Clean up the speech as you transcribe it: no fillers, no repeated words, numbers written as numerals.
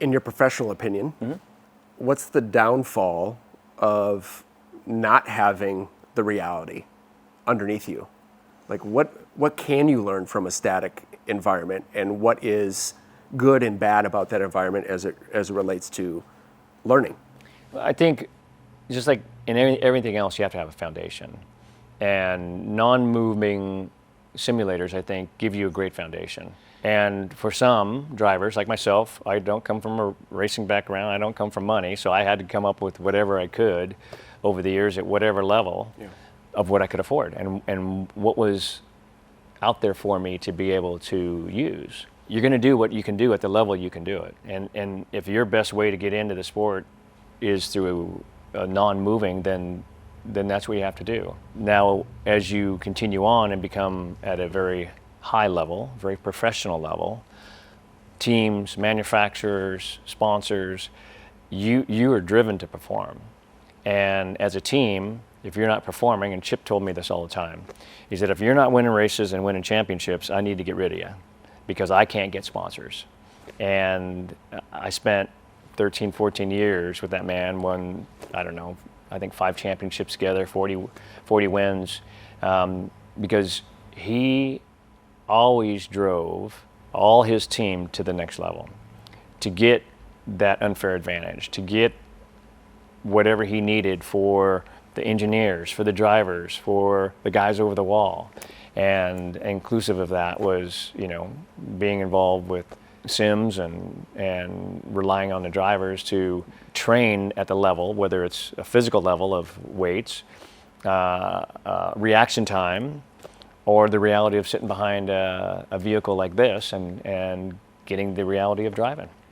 In your professional opinion, what's the downfall of not having the reality underneath you? Like what can you learn from a static environment, and what is good and bad about that environment as it relates to learning? I think just like in everything else, you have to have a foundation. And non-moving simulators, I think, give you a great foundation. And for some drivers, like myself, I don't come from a racing background, I don't come from money, so I had to come up with whatever I could over the years at whatever level of what I could afford and what was out there for me to be able to use. You're going to do what you can do at the level you can do it. And if your best way to get into the sport is through a non-moving, then that's what you have to do. Now, as you continue on and become at a very high level, very professional level, teams, manufacturers, sponsors, you are driven to perform. And as a team, if you're not performing, and Chip told me this all the time, he said, if you're not winning races and winning championships, I need to get rid of you because I can't get sponsors. And I spent 13, 14 years with that man, won, I don't know, I think 5 championships together, 40 wins, because he always drove all his team to the next level, to get that unfair advantage, to get whatever he needed for the engineers, for the drivers, for the guys over the wall. And inclusive of that was, being involved with sims and relying on the drivers to train at the level, whether it's a physical level of weights, reaction time, or the reality of sitting behind a vehicle like this and getting the reality of driving.